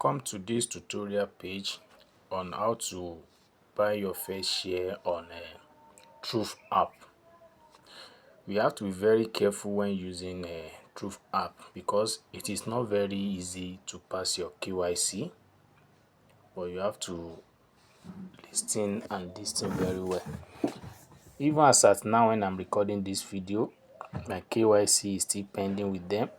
Welcome to this tutorial page on how to buy your first share on a Trove app. We have to be very careful when using a Trove app because it is not very easy to pass your KYC, but you have to listen very well. Even as at now when I'm recording this video, my KYC is still pending with them,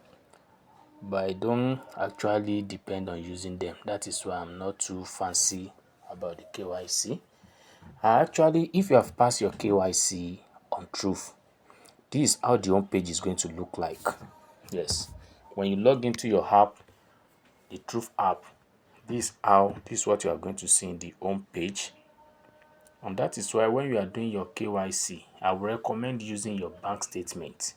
but I don't actually depend on using them. That is why I'm not too fancy about the KYC. Actually, if you have passed your KYC on Trove, this is how the home page is going to look like. Yes, when you log into your app, the Trove app, this is what you are going to see in the home page. And that is why when you are doing your KYC, I would recommend using your bank statement.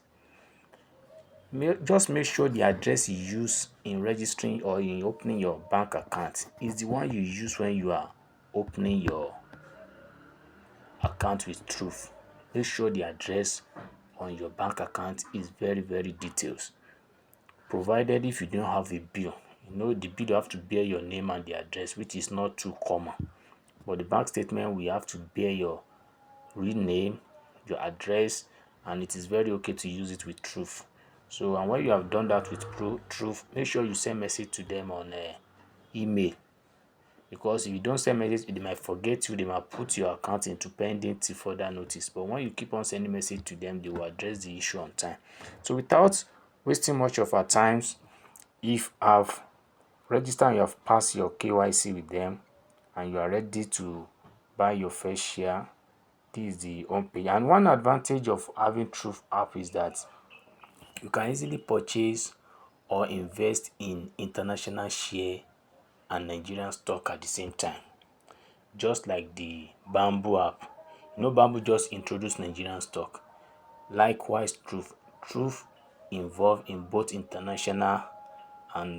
Just make sure the address you use in registering or in opening your bank account is the one you use when you are opening your account with Trove. Make sure the address on your bank account is very detailed. Provided if you don't have a bill, the bill have to bear your name and the address, which is not too common. But the bank statement we have to bear your real name, your address, and it is very okay to use it with Trove. So, and when you have done that with Trove, make sure you send message to them on email, because if you don't send message, they might forget you. They might put your account into pending till further notice. But when you keep on sending message to them, they will address the issue on time. So without wasting much of our times, if I've registered and you have passed your KYC with them and you are ready to buy your first share, this is the home page. And one advantage of having Trove app is that you can easily purchase or invest in international share and Nigerian stock at the same time, just like the Bamboo app. Bamboo just introduced Nigerian stock. Likewise, Trove involved in both international and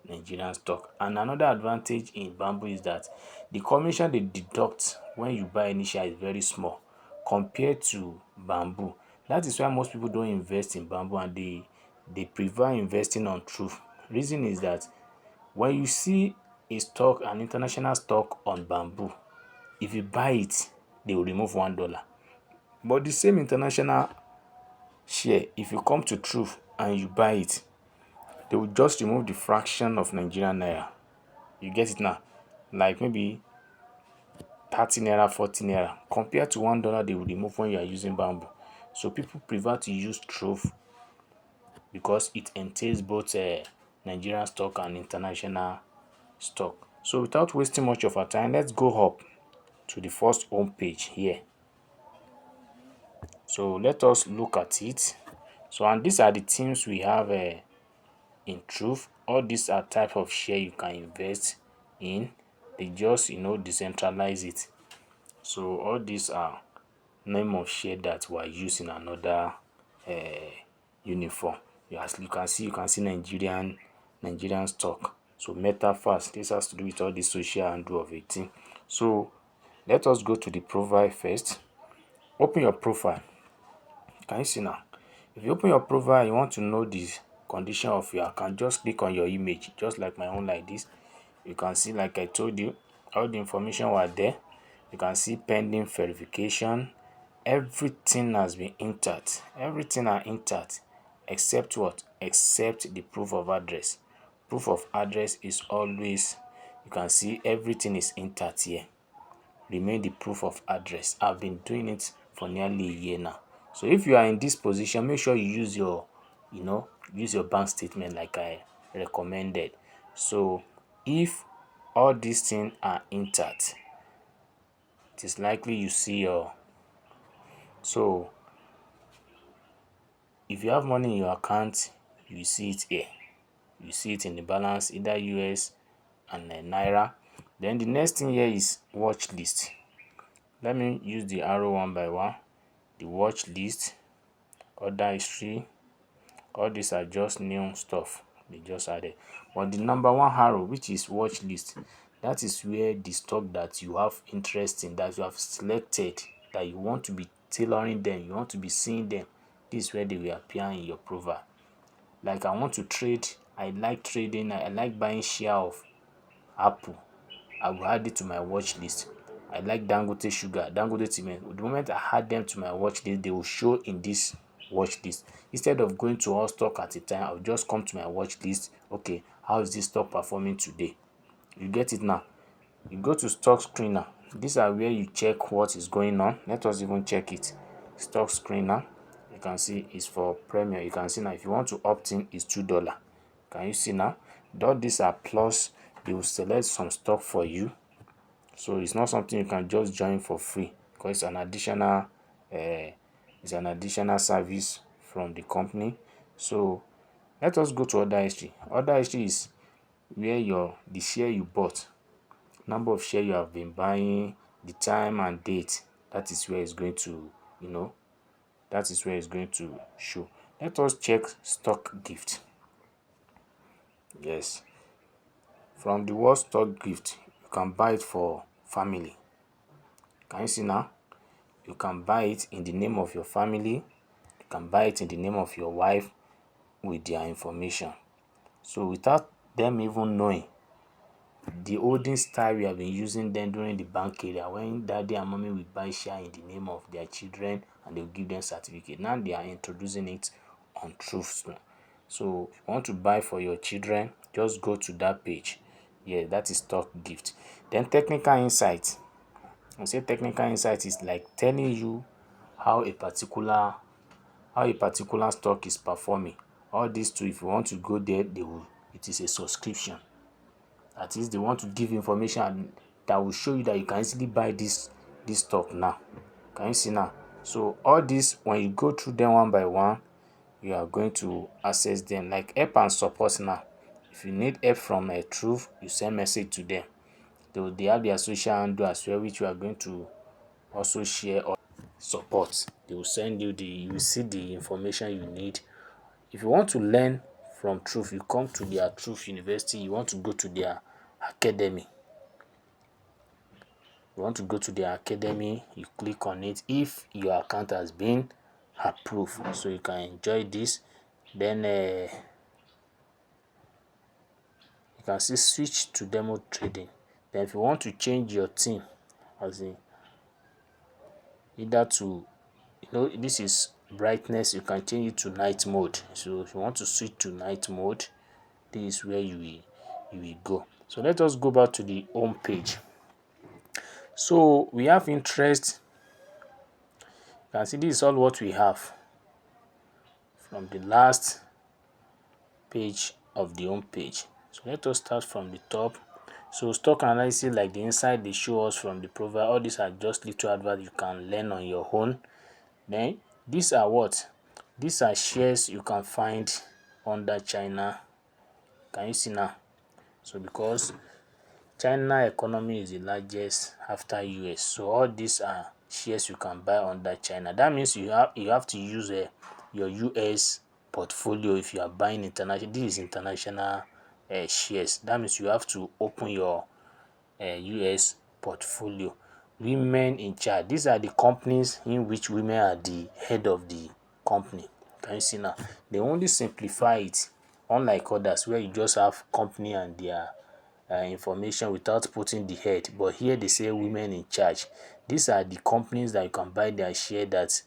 Nigerian stock. And another advantage in Bamboo is that the commission they deduct when you buy any share is very small compared to Bamboo. That is why most people don't invest in Bamboo and they prefer investing on Trove. Reason is that when you see a stock, an international stock on Bamboo, if you buy it, they will remove $1. But the same international share, if you come to Trove and you buy it, they will just remove the fraction of Nigerian naira. You get it now? Like maybe 30 naira, 40 naira. Compared to $1 they will remove when you are using Bamboo. So people prefer to use Trove because it entails both Nigerian stock and international stock. So without wasting much of our time, let's go up to the first home page here. So let us look at it. So, and these are the teams we have in Trove. All these are type of share you can invest in. They just decentralize it. So all these are name of share that were used in another uniform. As you can see, Nigerian stock. So MetaFast, this has to do with all the social handle of a thing. So let us go to the profile first. Open your profile. Can you see now? If you open your profile, you want to know the condition of your account, just click on your image, just like my own like this. You can see, like I told you, all the information were there. You can see pending verification. Everything has been intact. Everything are intact except what? Except the proof of address. Proof of address is always, you can see everything is intact here. Remain the proof of address. I've been doing it for nearly a year now. So if you are in this position, make sure you use your bank statement like I recommended. So if all these things are intact, it is likely you see your, so if you have money in your account, you see it here. You see it in the balance, either US and Naira. Then the next thing here is watch list. Let me use the arrow one by one. The watch list, order history, all these are just new stuff they just added. But the number one arrow, which is watch list, that is where the stock that you have interest in, that you have selected, that you want to be tailoring them, you want to be seeing them, this is where they will appear in your profile. Like I want to trade, I like trading, I like buying share of Apple, I will add it to my watch list. I like Dangote sugar, Dangote cement. The moment I add them to my watch list, they will show in this watch list. Instead of going to all stock at a time, I'll just come to my watch list. Okay, how is this stock performing today? You get it now. You go to stock screener. These are where you check what is going on. Let us even check it. Stock screener, you can see is for premium. You can see now if you want to opt in, it's $2. Can you see now? All these are plus. They will select some stock for you, so it's not something you can just join for free, because it's an additional service from the company. So let us go to order history. Order history is where the share you bought, number of share you have been buying, the time and date. That is where it's going to, that is where it's going to show. Let us check stock gift. Yes, from the word stock gift, you can buy it for family. Can you see now? You can buy it in the name of your family. You can buy it in the name of your wife with their information. So without them even knowing, the olden style we have been using them during the bank area, when daddy and mommy will buy share in the name of their children and they'll give them certificate. Now they are introducing it on Truth. So if you want to buy for your children, just go to that page. Yeah, that is stock gift. Then technical insight. I say technical insight is like telling you how a particular stock is performing. All these two, if you want to go there, it is a subscription. That is, they want to give information that will show you that you can easily buy this stock now. Can you see now? So all this, when you go through them one by one, you are going to access them. Like help and support now. If you need help from a Truth, you send message to them. They have their social handle as well, which you are going to also share or support. They will send you you will see the information you need. If you want to learn from Truth, you come to their Truth University. You want to go to their academy. You want to go to their academy, you click on it if your account has been approved, so you can enjoy this. Then you can see switch to demo trading. Then if you want to change your theme, as in either to, this is brightness, you can change it to night mode. So if you want to switch to night mode, this is where you will go. So let us go back to the home page. So we have interest. You can see this is all what we have from the last page of the home page. So let us start from the top. So stock analysis, like the inside they show us from the provider. All these are just little adverts you can learn on your own. Then these are what? These are shares you can find under China. Can you see now? So because China economy is the largest after US, so all these are shares you can buy under China. That means you have to use your US portfolio if you are buying international. This is international shares. That means you have to open your US portfolio. Women in charge. These are the companies in which women are the head of the company. Can you see now? They only simplify it, unlike others where you just have company and their information without putting the head. But here they say women in charge. These are the companies that you can buy their share, that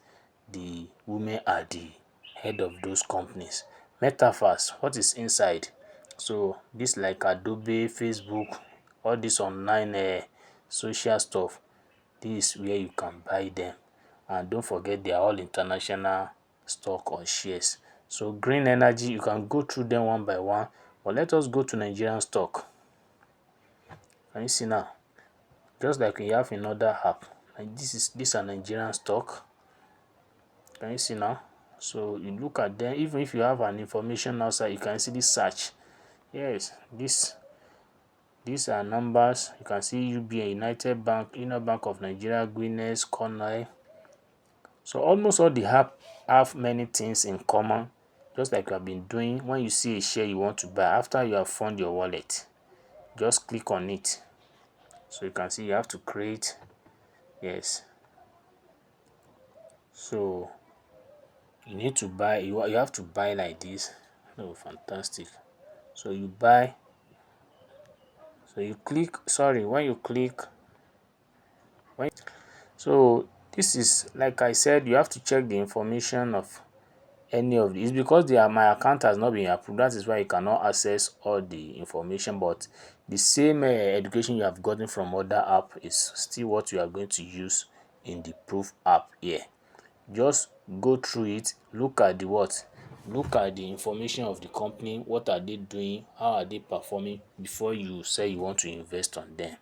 the women are the head of those companies. Metaverse, what is inside? So this like Adobe, Facebook, all this online social stuff. This is where you can buy them. And don't forget they are all international stock or shares. So green energy, you can go through them one by one. But let us go to Nigerian stock. Can you see now? Just like we have another app. And this are Nigerian stock. Can you see now? So you look at them. Even if you have an information outside, you can see this search. Yes, these are numbers. You can see UBA, United Bank, Union Bank of Nigeria, Guinness, Cornell. So almost all the app have many things in common, just like you have been doing. When you see a share you want to buy, after you have found your wallet, just click on it. So you can see you have to create. Yes. So you need to buy. You have to buy like this. Oh, fantastic. So you buy. So you click, sorry, when you click, so this is, like I said, you have to check the information of any of these because my account has not been approved. That is why you cannot access all the information, but the same education you have gotten from other app is still what you are going to use in the proof app here. Just go through it, look at the what, look at the information of the company, what are they doing, how are they performing before you say you want to invest on them.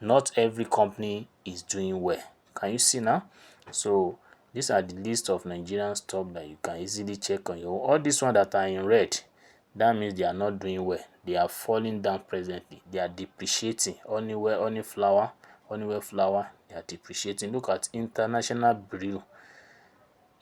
Not every company is doing well. Can you see now? So these are the list of Nigerian stock that you can easily check on your own. All these ones that are in red, that means they are not doing well. They are falling down presently. They are depreciating. Honeywell flour, they are depreciating. Look at International Brew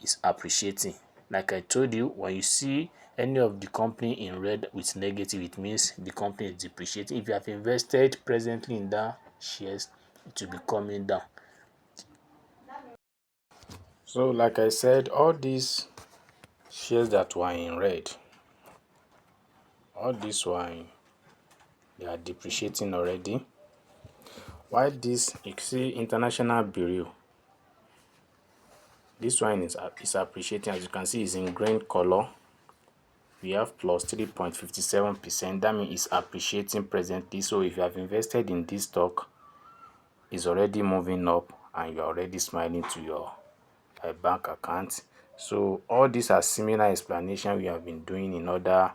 is appreciating. Like I told you, when you see any of the company in red with negative, it means the company is depreciating. If you have invested presently in that shares, it will be coming down. So like I said, all these shares that were in red, all these were they are depreciating already. While this, you see International Bureau, this one is appreciating. As you can see, is in green color. We have plus 3.57%. That means it's appreciating presently. So if you have invested in this stock, it's already moving up and you're already smiling to your bank account. So all these are similar explanation we have been doing in other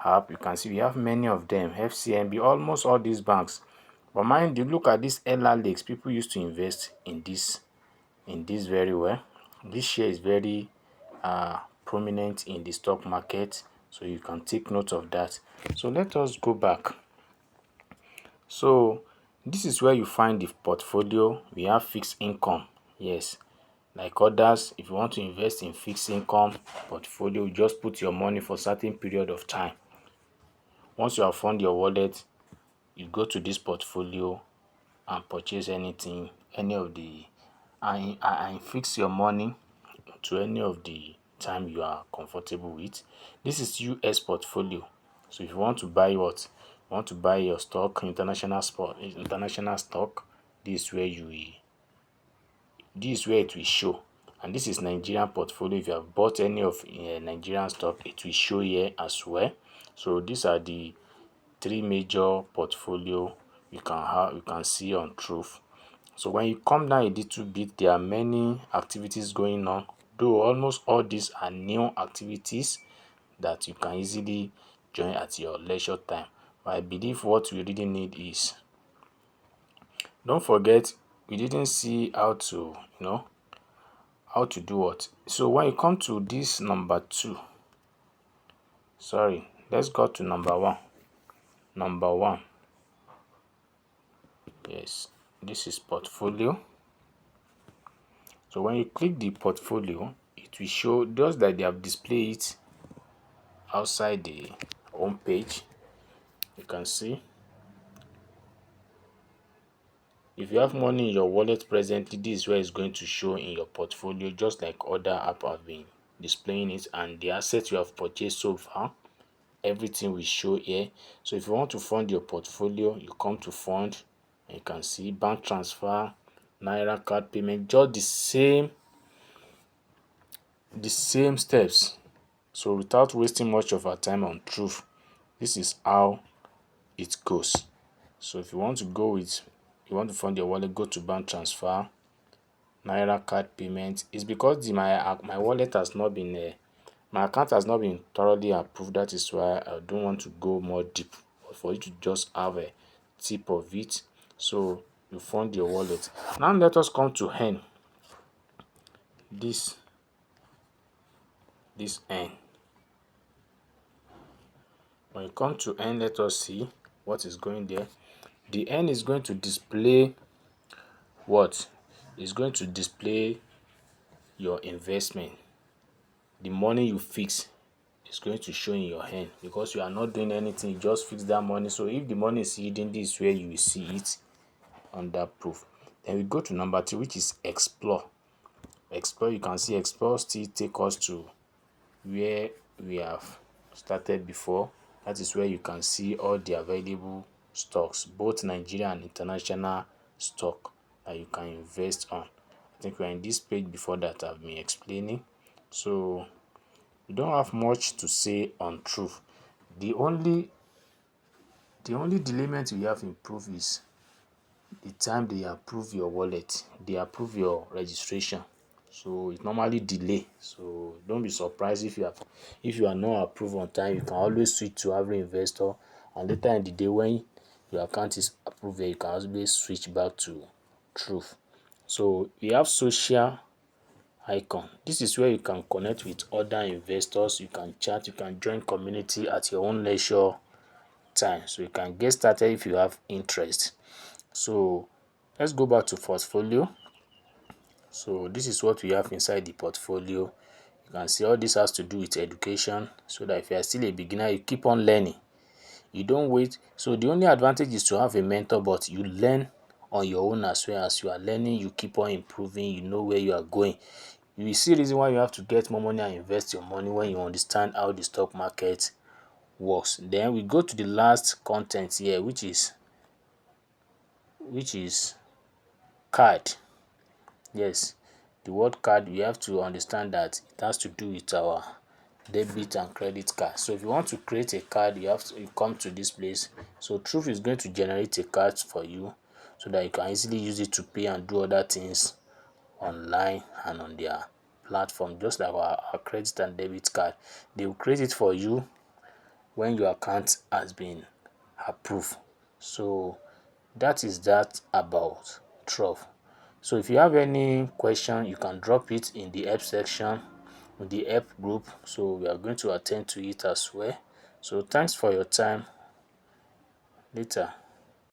app. You can see we have many of them, FCMB, almost all these banks. But mind you, look at this LR people used to invest in this very well. This share is very prominent in the stock market, so you can take note of that. So let us go back. So this is where you find the portfolio. We have fixed income. Yes, like others, if you want to invest in fixed income portfolio, you just put your money for certain period of time. Once you have found your wallet, you go to this portfolio and purchase anything, any of the, and fix your money to any of the time you are comfortable with. This is US portfolio. So if you want to buy what, you want to buy your stock, international stock, this is where this is where it will show. And this is Nigerian portfolio. If you have bought any of Nigerian stock, it will show here as well. So these are the three major portfolio you can see on Trove. So when you come down a little bit, there are many activities going on, though almost all these are new activities that you can easily join at your leisure time. But I believe what we really need is, don't forget, we didn't see how to, how to do what. So when you come to this number 2, sorry, let's go to number 1. Number 1, yes, this is portfolio. So when you click the portfolio, it will show just that they have displayed it outside the home page. You can see if you have money in your wallet presently, this is where it's going to show in your portfolio, just like other app have been displaying it. And the assets you have purchased so far, everything will show here. So if you want to fund your portfolio, you come to fund, and you can see bank transfer, naira card payment, just the same steps. So without wasting much of our time on Truth, this is how it goes. So if you want to fund your wallet, go to bank transfer, naira card payment. It's because my wallet has not been my account has not been thoroughly approved. That is why I don't want to go more deep, but for you to just have a tip of it. So you fund your wallet. Now let us come to N. This N. When you come to N, let us see what is going there. The N is going to display what? It's going to display your investment. The money you fix is going to show in your hand because you are not doing anything. You just fix that money. So if the money is hidden, this is where you will see it under proof. Then we go to number 2, which is explore. Explore, you can see explore still take us to where we have started before. That is where you can see all the available stocks, both Nigerian and international stock that you can invest on. I think we're in this page before that I've been explaining. So we don't have much to say on truth. The only delayment we have in proof is the time they approve your wallet, they approve your registration. So it normally delay. So don't be surprised if you are not approved on time. You can always switch to every investor, and later in the day when your account is approved, you can always switch back to truth. So we have social icon. This is where you can connect with other investors, you can chat, you can join community at your own leisure time. So you can get started if you have interest. So let's go back to portfolio. So this is what we have inside the portfolio. You can see all this has to do with education, so that if you are still a beginner, you keep on learning. You don't wait. So the only advantage is to have a mentor, but you learn on your own. As well as you are learning, you keep on improving, you know where you are going. You will see reason why you have to get more money and invest your money when you understand how the stock market works. Then we go to the last content here, which is card. Yes, the word card, we have to understand that it has to do with our debit and credit card. So if you want to create a card, you come to this place. So Truth is going to generate a card for you, so that you can easily use it to pay and do other things online and on their platform, just like our credit and debit card. They will create it for you when your account has been approved. So that is that about Trove. So if you have any question, you can drop it in the help section, in the help group. So we are going to attend to it as well. So thanks for your time. Later.